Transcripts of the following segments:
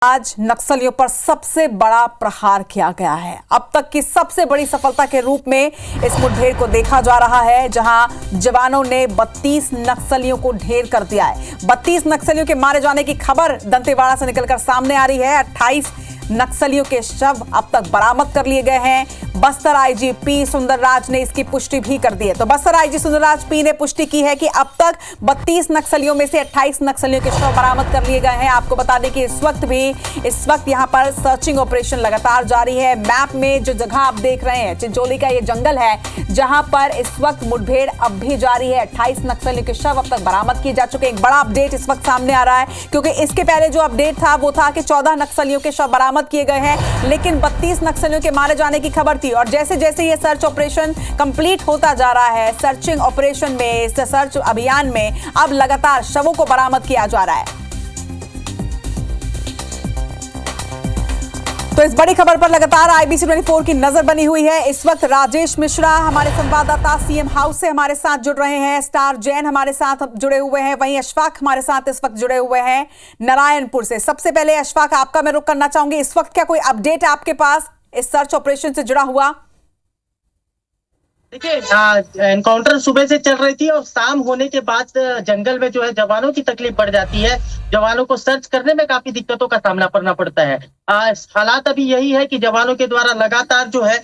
आज नक्सलियों पर सबसे बड़ा प्रहार किया गया है। अब तक की सबसे बड़ी सफलता के रूप में इस मुठभेड़ को देखा जा रहा है, जहां जवानों ने 32 नक्सलियों को ढेर कर दिया है। 32 नक्सलियों के मारे जाने की खबर दंतेवाड़ा से निकलकर सामने आ रही है। 28 नक्सलियों के शव अब तक बरामद कर लिए गए हैं। बस्तर आईजी सुंदरराज ने इसकी पुष्टि भी कर दी है। तो बस्तर आईजी सुंदरराज पी ने पुष्टि की है कि अब तक 32 नक्सलियों में से 28 नक्सलियों के शव बरामद कर लिए गए हैं। आपको बता दें कि इस वक्त यहां पर सर्चिंग ऑपरेशन लगातार जारी है। मैप में जो जगह आप देख रहे हैं, चिंचोली का ये जंगल है जहां पर इस वक्त मुठभेड़ अब भी जारी है। 28 नक्सलियों के शव अब तक बरामद किए जा चुके हैं। एक बड़ा अपडेट इस वक्त सामने आ रहा है, क्योंकि इसके पहले जो अपडेट था वो था कि 14 नक्सलियों के शव बरामद किए गए हैं, लेकिन 32 नक्सलियों के मारे जाने की खबर थी। और जैसे जैसे ये सर्च ऑपरेशन कंप्लीट होता जा रहा है, सर्चिंग ऑपरेशन में, इस सर्च अभियान में अब लगातार शवों को बरामद किया जा रहा है। तो इस बड़ी खबर पर लगातार IBC 24 की नजर बनी हुई है। इस वक्त राजेश मिश्रा हमारे संवाददाता सीएम हाउस से हमारे साथ जुड़ रहे हैं। स्टार जैन हमारे साथ जुड़े हुए हैं, वहीं अशफाक हमारे साथ इस वक्त जुड़े हुए हैं नारायणपुर से। सबसे पहले अशफाक, आपका मैं रुख करना चाहूंगी, इस वक्त क्या कोई अपडेट है आपके पास इस सर्च ऑपरेशन से जुड़ा हुआ? देखिए, एनकाउंटर सुबह से चल रही थी और शाम होने के बाद जंगल में जो है जवानों की तकलीफ बढ़ जाती है। जवानों को सर्च करने में काफी दिक्कतों का सामना करना पड़ता है। हालात अभी यही है कि जवानों के द्वारा लगातार जो है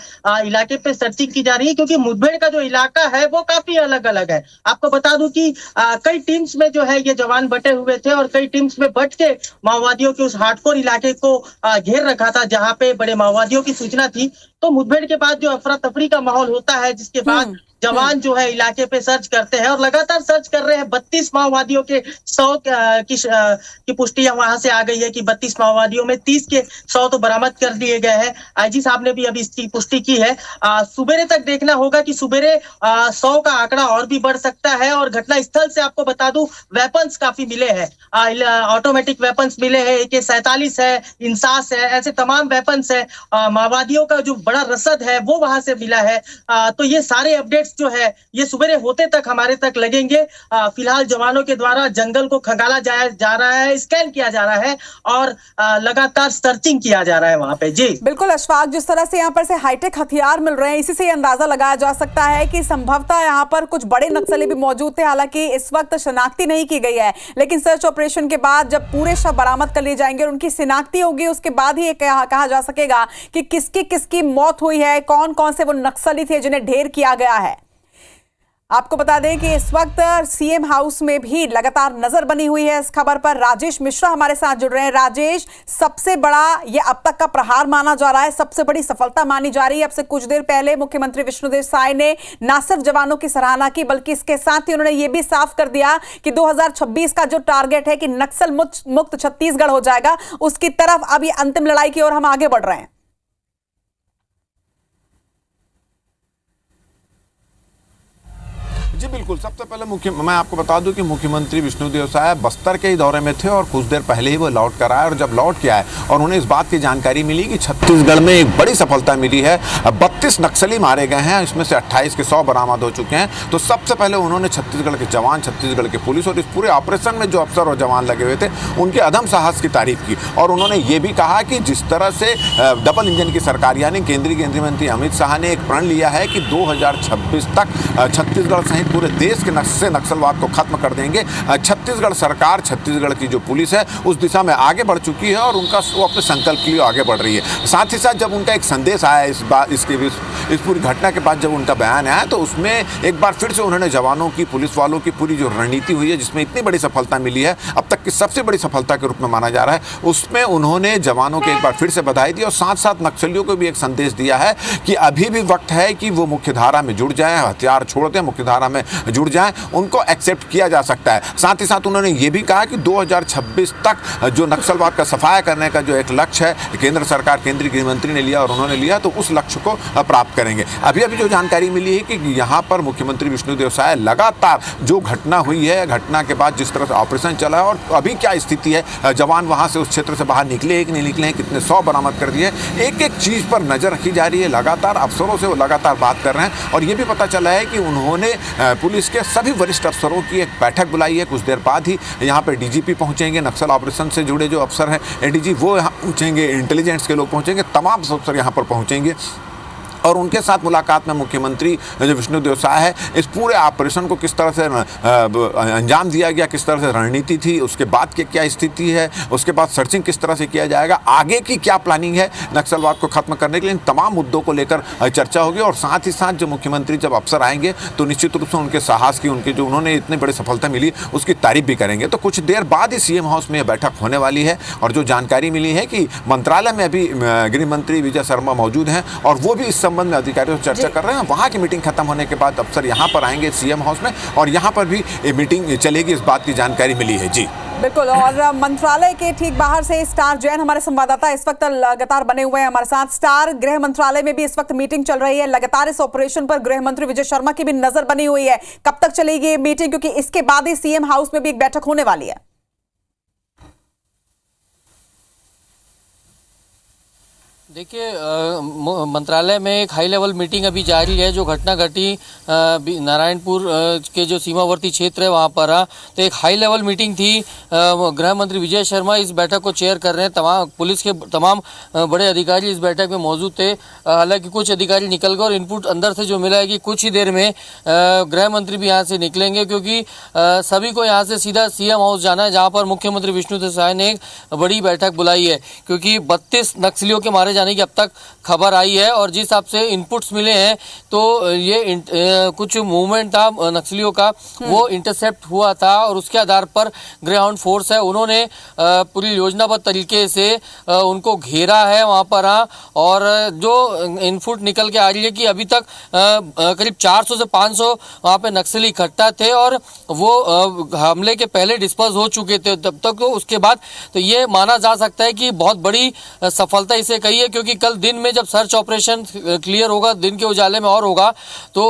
इलाके पे सर्चिंग की जा रही है, क्योंकि मुठभेड़ का जो इलाका है वो काफी अलग अलग है। आपको बता दूं कि कई टीम्स में जो है ये जवान बटे हुए थे और कई टीम्स में बट के माओवादियों के उस हार्डकोर इलाके को घेर रखा था जहां पे बड़े माओवादियों की सूचना थी। तो मुठभेड़ के बाद जो अफरा तफरी का माहौल होता है, जिसके बाद जवान जो है इलाके पे सर्च करते हैं और लगातार सर्च कर रहे हैं। 32 माओवादियों के 100 की पुष्टि वहां से आ गई है कि 32 माओवादियों में 30 के 100 तो बरामद कर दिए गए हैं। आईजी साहब ने भी अभी इसकी पुष्टि की है। सुबेरे तक देखना होगा कि सुबेरे 100 का आंकड़ा और भी बढ़ सकता है। और घटना स्थल से आपको बता दूं, वेपन्स काफी मिले हैं, ऑटोमेटिक वेपन्स मिले हैं, AK-47 है, इंसास है, ऐसे तमाम वेपन्स है। माओवादियों का जो बड़ा रसद है वो वहां से मिला है। तो ये सारे अपडेट्स जो है ये सुबेरे होते तक हमारे तक लगेंगे। फिलहाल जवानों के द्वारा जंगल को खंगाला जा रहा है, स्कैन किया जा रहा है और लगातार सर्चिंग किया जा रहा है वहां पे। जी बिल्कुल अशफाक, जिस तरह से यहाँ पर से हाईटेक हथियार मिल रहे हैं, इसी से अंदाजा लगाया जा सकता है कि संभवतः यहाँ पर कुछ बड़े नक्सली भी मौजूद थे। हालांकि इस वक्त शिनाख्ती नहीं की गई है, लेकिन सर्च ऑपरेशन के बाद जब पूरे शव बरामद कर लिए जाएंगे और उनकी शिनाख्ती होगी, उसके बाद ही कहा जा सकेगा कि किसकी मौत हुई है, कौन कौन से वो नक्सली थे जिन्हें ढेर किया गया है। आपको बता दें कि इस वक्त सीएम हाउस में भी लगातार नजर बनी हुई है इस खबर पर। राजेश मिश्रा हमारे साथ जुड़ रहे हैं। राजेश, सबसे बड़ा ये अब तक का प्रहार माना जा रहा है, सबसे बड़ी सफलता मानी जा रही है। अब से कुछ देर पहले मुख्यमंत्री विष्णुदेव साय ने न सिर्फ जवानों की सराहना की, बल्कि इसके साथ ही उन्होंने ये भी साफ कर दिया कि 2026 का जो टारगेट है कि नक्सल मुक्त छत्तीसगढ़ हो जाएगा, उसकी तरफ अब ये अंतिम लड़ाई की ओर हम आगे बढ़ रहे हैं। जी बिल्कुल, सबसे पहले मैं आपको बता दूं कि मुख्यमंत्री विष्णुदेव साय बस्तर के ही दौरे में थे और कुछ देर पहले ही वो लौट कर आए। और जब लौट के आए और उन्हें इस बात की जानकारी मिली कि छत्तीसगढ़ में एक बड़ी सफलता मिली है, 32 नक्सली मारे गए हैं, इसमें से 28 के 100 बरामद हो चुके हैं। तो सबसे पहले उन्होंने छत्तीसगढ़ के जवान, छत्तीसगढ़ के पुलिस और इस पूरे ऑपरेशन में जो अफसर और जवान लगे हुए थे उनके अदम साहस की तारीफ की। और उन्होंने ये भी कहा कि जिस तरह से डबल इंजन की सरकार यानी केंद्रीय मंत्री अमित शाह ने एक प्रण लिया है कि 2026 तक छत्तीसगढ़ सहित पूरे देश के नक्सलवाद को खत्म कर देंगे। छत्तीसगढ़ सरकार, छत्तीसगढ़ की जो पुलिस है उस दिशा में आगे बढ़ चुकी है और वो अपने संकल्प के लिए आगे बढ़ रही है। साथ ही साथ जब उनका एक संदेश आया इस पूरी घटना के बाद, जब उनका बयान आया तो उसमें एक बार फिर से उन्होंने जवानों की, पुलिस वालों की पूरी जो रणनीति हुई है जिसमें इतनी बड़ी सफलता मिली है, अब तक की सबसे बड़ी सफलता के रूप में माना जा रहा है, उसमें उन्होंने जवानों को एक बार फिर से बधाई दी और साथ साथ नक्सलियों को भी एक संदेश दिया है कि अभी भी वक्त है कि वो मुख्यधारा में जुड़ जाएं, हथियार छोड़ दें, मुख्यधारा में जुड़ जाएं, उनको एक्सेप्ट किया जा सकता है। साथ ही साथ उन्होंने ये भी कहा कि 2026 तक जो नक्सलवाद का सफाया करने का जो एक लक्ष्य है केंद्र सरकार, केंद्रीय गृह मंत्री ने लिया और उन्होंने लिया, तो उस लक्ष्य को प्राप्त करेंगे। अभी जो जानकारी मिली है कि यहाँ पर मुख्यमंत्री विष्णुदेव साय लगातार जो घटना हुई है, घटना के बाद जिस तरह से ऑपरेशन चला है और अभी क्या स्थिति है, जवान वहाँ से उस क्षेत्र से बाहर निकले कि नहीं निकले, कितने 100 बरामद कर दिए, एक एक चीज़ पर नज़र रखी जा रही है। लगातार अफसरों से वो लगातार बात कर रहे हैं और ये भी पता चला है कि उन्होंने पुलिस के सभी वरिष्ठ अफसरों की एक बैठक बुलाई है। कुछ देर बाद ही यहाँ पर डीजीपी पहुँचेंगे, नक्सल ऑपरेशन से जुड़े जो अफसर हैं एडीजी वो यहाँ पहुँचेंगे, इंटेलिजेंस के लोग पहुँचेंगे, तमाम अफसर यहाँ पर पहुँचेंगे और उनके साथ मुलाकात में मुख्यमंत्री जो विष्णुदेव साय है इस पूरे ऑपरेशन को किस तरह से अंजाम दिया गया, किस तरह से रणनीति थी, उसके बाद की क्या स्थिति है, उसके बाद सर्चिंग किस तरह से किया जाएगा, आगे की क्या प्लानिंग है नक्सलवाद को खत्म करने के लिए, इन तमाम मुद्दों को लेकर चर्चा होगी। और साथ ही साथ जो मुख्यमंत्री जब अफसर आएंगे तो निश्चित रूप से उनके साहस की, उनके जो उन्होंने इतनी बड़ी सफलता मिली उसकी तारीफ भी करेंगे। तो कुछ देर बाद ही सीएम हाउस में यह बैठक होने वाली है और जो जानकारी मिली है कि मंत्रालय में अभी गृह मंत्री विजय शर्मा मौजूद हैं और वो भी इस संबंध में अधिकारियों से चर्चा कर रहे हैं। वहां की मीटिंग खत्म होने के बाद अफसर यहां पर आएंगे सीएम हाउस में और यहां पर भी मीटिंग चलेगी, इस बात की जानकारी मिली है। जी बिल्कुल। और मंत्रालय के ठीक बाहर से स्टार जैन हमारे संवाददाता इस वक्त लगातार बने हुए हैं हमारे साथ। स्टार, गृह मंत्रालय में भी इस वक्त मीटिंग चल रही है, लगातार इस ऑपरेशन पर गृह मंत्री विजय शर्मा की भी नजर बनी हुई है। कब तक चलेगी ये मीटिंग, क्योंकि इसके बाद ही सीएम हाउस में भी एक बैठक होने वाली है? देखिए, मंत्रालय में एक हाई लेवल मीटिंग अभी जारी है। जो घटना घटी नारायणपुर के जो सीमावर्ती क्षेत्र है वहाँ पर, तो एक हाई लेवल मीटिंग थी। गृह मंत्री विजय शर्मा इस बैठक को चेयर कर रहे हैं। तमाम पुलिस के तमाम बड़े अधिकारी इस बैठक में मौजूद थे। हालांकि कुछ अधिकारी निकल गए और इनपुट अंदर से जो मिला है कि कुछ ही देर में गृह मंत्री भी यहाँ से निकलेंगे, क्योंकि सभी को यहाँ से सीधा सीएम हाउस जाना है, जहाँ पर मुख्यमंत्री विष्णुदेव साय ने एक बड़ी बैठक बुलाई है। क्योंकि 32 नक्सलियों के मारे जाने की अब तक खबर आई है और जिस हिसाब से इनपुट्स मिले हैं तो ये कुछ मूवमेंट था नक्सलियों का, वो इंटरसेप्ट हुआ था और उसके आधार पर ग्रेहाउंड फोर्स है उन्होंने पूरी योजनाबद्ध तरीके से उनको घेरा है वहाँ पर। और जो इनपुट निकल के आ रही है कि अभी तक करीब 400 से 500 वहाँ पे नक्सली इकट्ठा थे और वो हमले के पहले डिस्पर्स हो चुके थे तब तक। तो उसके बाद तो ये माना जा सकता है कि बहुत बड़ी सफलता इसे कही है, क्योंकि कल दिन में जब सर्च ऑपरेशन क्लियर होगा, दिन के उजाले में और होगा, तो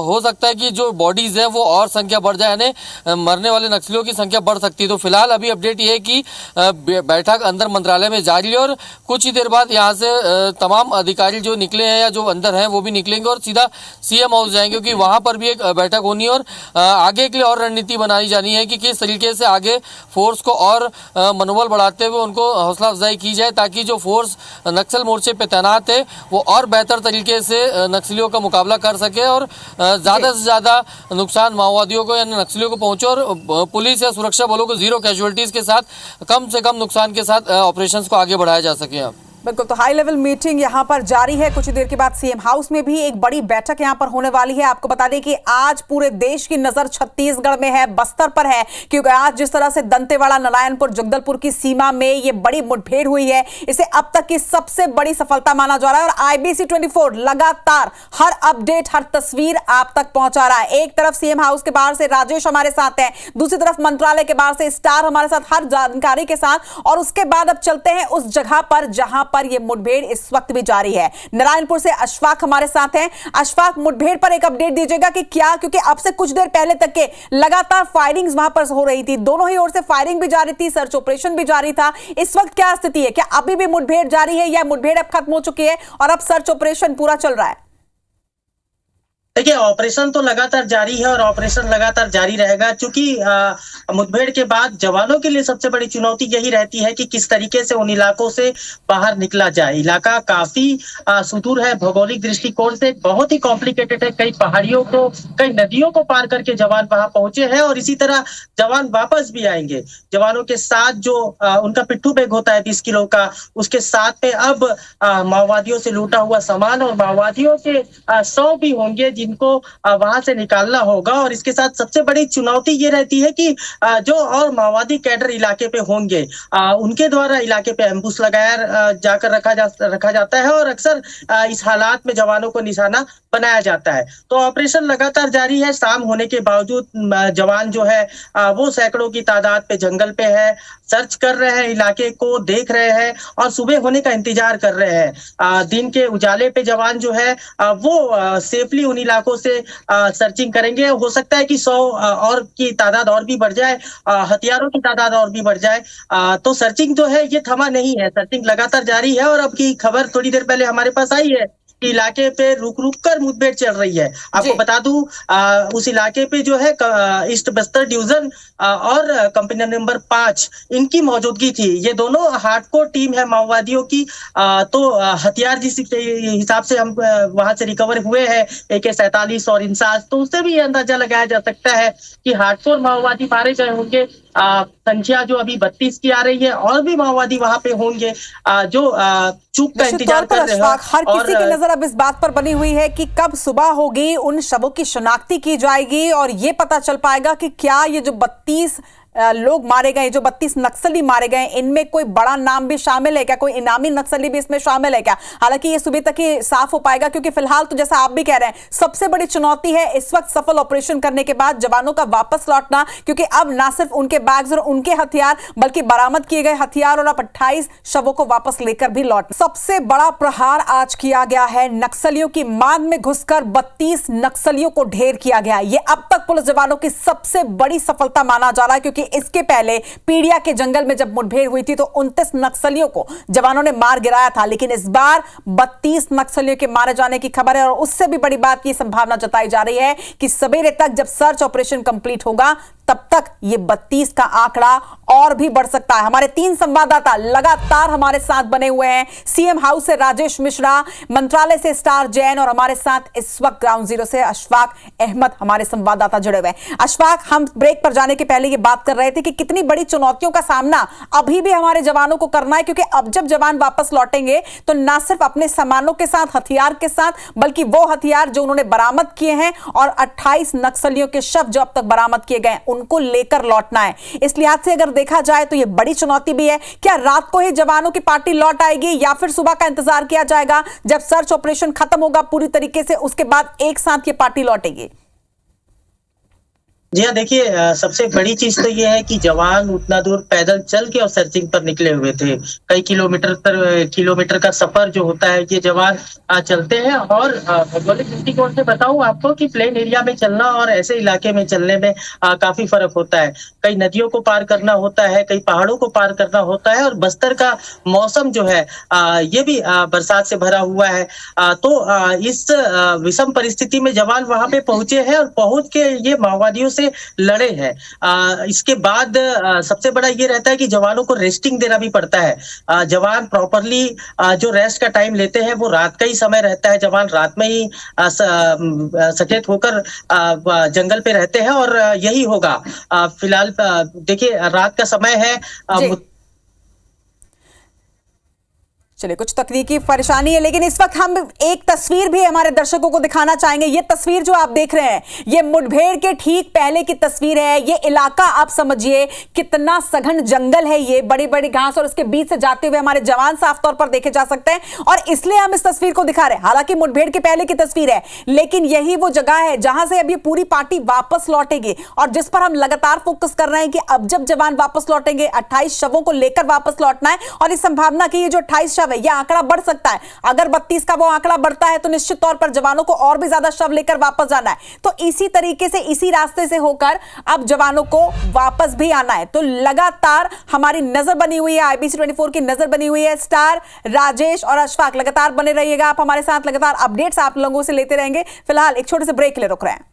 हो सकता है कि जो बॉडीज हैं वो और संख्या बढ़ जाए, यानी मरने वाले नक्सलियों की संख्या बढ़ सकती है। तो फिलहाल अभी अपडेट ये है कि बैठक अंदर मंत्रालय में जारी है और कुछ ही देर बाद यहाँ से तमाम अधिकारी जो निकले हैं या जो अंदर हैं वो भी निकलेंगे और सीधा सीएम हाउस जाएंगे, क्योंकि वहाँ पर भी एक बैठक होनी है और आगे के लिए और रणनीति बनाई जानी है कि किस तरीके से आगे फोर्स को और मनोबल बढ़ाते हुए उनको हौसला अफजाई की जाए, ताकि जो फोर्स नक्सल मोर्चे पे तैनात है वो और बेहतर तरीके से नक्सलियों का मुकाबला कर सके और ज़्यादा से ज़्यादा नुकसान माओवादियों को या नक्सलियों को पहुंचे और पुलिस या सुरक्षा बलों को जीरो कैजुअलिटीज़ के साथ, कम से कम नुकसान के साथ ऑपरेशंस को आगे बढ़ाया जा सके। बिल्कुल। तो हाई लेवल मीटिंग यहां पर जारी है। कुछ देर के बाद सीएम हाउस में भी एक बड़ी बैठक यहां पर होने वाली है। आपको बता दें कि आज पूरे देश की नजर छत्तीसगढ़ में है, बस्तर पर है, क्योंकि आज जिस तरह से दंतेवाड़ा, नारायणपुर, जगदलपुर की सीमा में ये बड़ी मुठभेड़ हुई है, इसे अब तक की सबसे बड़ी सफलता माना जा रहा है। और IBC 24 लगातार हर अपडेट, हर तस्वीर आप तक पहुंचा रहा है। एक तरफ सीएम हाउस के बाहर से राजेश हमारे साथ हैं, दूसरी तरफ मंत्रालय के बाहर से स्टार हमारे साथ हर जानकारी के साथ। और उसके बाद अब चलते हैं उस जगह पर जहां पर यह मुठभेड़ इस वक्त भी जारी है। नारायणपुर से अशफाक हमारे साथ हैं। अशफाक, मुठभेड़ पर एक अपडेट दीजिएगा कि क्या, क्योंकि अब से कुछ देर पहले तक के लगातार फायरिंग्स वहां पर हो रही थी, दोनों ही ओर से फायरिंग भी जारी थी, सर्च ऑपरेशन भी जारी था। इस वक्त क्या स्थिति है? क्या अभी भी मुठभेड़ जारी है या मुठभेड़ अब खत्म हो चुकी है और अब सर्च ऑपरेशन पूरा चल रहा है? देखिए, ऑपरेशन तो लगातार जारी है और ऑपरेशन लगातार जारी रहेगा, क्योंकि मुठभेड़ के बाद जवानों के लिए सबसे बड़ी चुनौती यही रहती है कि किस तरीके से उन इलाकों से बाहर निकला जाए। इलाका काफी सुदूर है, भौगोलिक दृष्टिकोण से बहुत ही कॉम्प्लिकेटेड है। कई पहाड़ियों को, कई नदियों को पार करके जवान वहां पहुंचे हैं और इसी तरह जवान वापस भी आएंगे। जवानों के साथ जो उनका पिट्ठू बैग होता है 20 किलो का, उसके साथ में अब माओवादियों से लूटा हुआ सामान और माओवादियों के 100 भी होंगे जिनको वहां से निकालना होगा। और इसके साथ सबसे बड़ी चुनौती ये रहती है कि जो और माओवादी कैडर इलाके पे होंगे, उनके द्वारा इलाके पे एम्बुश लगाया जाकर रखा जाता है और अक्सर इस हालात में जवानों को निशाना बनाया जाता है। तो ऑपरेशन लगातार जारी है। शाम होने के बावजूद जवान जो है वो सैकड़ों की तादाद पे जंगल पे है, सर्च कर रहे हैं, इलाके को देख रहे हैं और सुबह होने का इंतजार कर रहे हैं। दिन के उजाले पे जवान जो है वो सेफली उन इलाकों से सर्चिंग करेंगे। हो सकता है कि 100 और की तादाद और भी बढ़ जाए, हथियारों की तादाद और भी बढ़ जाए। तो सर्चिंग जो है ये थमा नहीं है, सर्चिंग लगातार जारी है। और अब की खबर थोड़ी देर पहले हमारे पास आई है कि इलाके पे रुक रुक कर मुठभेड़ चल रही है। आपको बता दूं उस इलाके पे जो है ईस्ट बस्तर डिवीजन और कंपनी नंबर 5 इनकी मौजूदगी थी। ये दोनों हार्डकोर टीम है माओवादियों की। तो हथियार जिस हिसाब से हम वहां से रिकवर हुए हैं AK-47 और इंसास, तो उससे भी ये अंदाजा लगाया जा सकता है कि हार्डकोर माओवादी मारे गए होंगे। संख्या जो अभी 32 की आ रही है, और भी माओवादी वहां पे होंगे जो चूक का इंतजार कर रहे हैं। हर किसी की नजर अब इस बात पर बनी हुई है कि कब सुबह होगी, उन शवों की शिनाख्ती की जाएगी और ये पता चल पाएगा कि क्या ये जो 32 लोग मारे गए, जो 32 नक्सली मारे गए, इनमें कोई बड़ा नाम भी शामिल है क्या, कोई इनामी नक्सली भी इसमें शामिल है क्या। हालांकि ये सुबह तक ही साफ हो पाएगा, क्योंकि फिलहाल तो जैसा आप भी कह रहे हैं, सबसे बड़ी चुनौती है इस वक्त सफल ऑपरेशन करने के बाद जवानों का वापस लौटना, क्योंकि अब ना सिर्फ उनके बैग्स और उनके हथियार बल्कि बरामद किए गए हथियार और अब 28 शवों को वापस लेकर भी लौट। सबसे बड़ा प्रहार आज किया गया है, नक्सलियों की मान में घुसकर 32 नक्सलियों को ढेर किया गया। यह अब तक पुलिस जवानों की सबसे बड़ी सफलता माना जा रहा है, क्योंकि इसके पहले पीड़िया के जंगल में जब मुठभेड़ हुई थी तो 29 नक्सलियों को जवानों ने मार गिराया था, लेकिन इस बार 32 नक्सलियों के मारे जाने की खबर है। और उससे भी बड़ी बात की संभावना जताई जा रही है कि सवेरे तक जब सर्च ऑपरेशन कंप्लीट होगा तब तक ये 32 का आंकड़ा और भी बढ़ सकता है। हमारे 3 संवाददाता लगातार हमारे साथ बने हुए हैं। सीएम हाउस से राजेश मिश्रा, मंत्रालय से स्टार जैन और हमारे साथ इस वक्त ग्राउंड जीरो से अशफाक अहमद हमारे संवाददाता जुड़े हुए हैं। अशफाक, हम ब्रेक पर जाने के पहले ये बात कर रहे थे कि कितनी बड़ी चुनौतियों का सामना अभी भी हमारे जवानों को करना है, क्योंकि अब जब जवान वापस लौटेंगे तो ना सिर्फ अपने सामानों के साथ, हथियार के साथ, बल्कि वो हथियार जो उन्होंने बरामद किए हैं और 28 नक्सलियों के शव जो अब तक बरामद किए गए उनको लेकर लौटना है। इस लिहाज से अगर देखा जाए तो यह बड़ी चुनौती भी है। क्या रात को ही जवानों की पार्टी लौट आएगी या फिर सुबह का इंतजार किया जाएगा, जब सर्च ऑपरेशन खत्म होगा पूरी तरीके से उसके बाद एक साथ ये पार्टी लौटेगी? जी हाँ, देखिए सबसे बड़ी चीज तो ये है कि जवान उतना दूर पैदल चल के और सर्चिंग पर निकले हुए थे। कई किलोमीटर का सफर जो होता है ये जवान चलते हैं। और भौगोलिक दृष्टिकोण से बताऊं आपको कि प्लेन एरिया में चलना और ऐसे इलाके में चलने में काफी फर्क होता है। कई नदियों को पार करना होता है, कई पहाड़ों को पार करना होता है, और बस्तर का मौसम जो है ये भी बरसात से भरा हुआ है। तो इस विषम परिस्थिति में जवान वहां पे पहुंचे हैं और पहुंच के ये माओवादियों से लड़े हैं। इसके बाद सबसे बड़ा ये रहता है कि जवानों को रेस्टिंग देना भी पड़ता है। जवान प्रॉपरली जो रेस्ट का टाइम लेते हैं वो रात का ही समय रहता है। जवान रात में ही सचेत होकर जंगल पे रहते हैं और यही होगा। फिलहाल देखिए रात का समय है। चलिए, कुछ तकनीकी परेशानी है, लेकिन इस वक्त हम एक तस्वीर भी हमारे दर्शकों को दिखाना चाहेंगे। ये तस्वीर जो आप देख रहे हैं ये मुठभेड़ के ठीक पहले की तस्वीर है। ये इलाका आप समझिए कितना सघन जंगल है, ये बड़ी बड़ी घास और उसके बीच से जाते हुए हमारे जवान साफ तौर पर देखे जा सकते हैं, और इसलिए हम इस तस्वीर को दिखा रहे हैं। हालांकि मुठभेड़ के पहले की तस्वीर है, लेकिन यही वो जगह है जहां से अब ये पूरी पार्टी वापस लौटेगी और जिस पर हम लगातार फोकस कर रहे हैं कि अब जब जवान वापस लौटेंगे 28 शवों को लेकर वापस लौटना है। और इस संभावना की ये जो 28 यह आंकड़ा बढ़ सकता है। अगर 32 का वो आंकड़ा बढ़ता है तो निश्चित तौर पर जवानों को और भी ज्यादा शव लेकर वापस जाना है। तो इसी तरीके से, इसी रास्ते से होकर अब जवानों को वापस भी आना है। तो लगातार हमारी नजर बनी हुई है, IBC 24 की नजर बनी हुई है। स्टार, राजेश और अशफाक लगातार बने रहिएगा आप हमारे साथ, लगातार अपडेट्स आप लोगों से लेते रहेंगे। फिलहाल एक छोटे से ब्रेक के लिए रुक रहे हैं।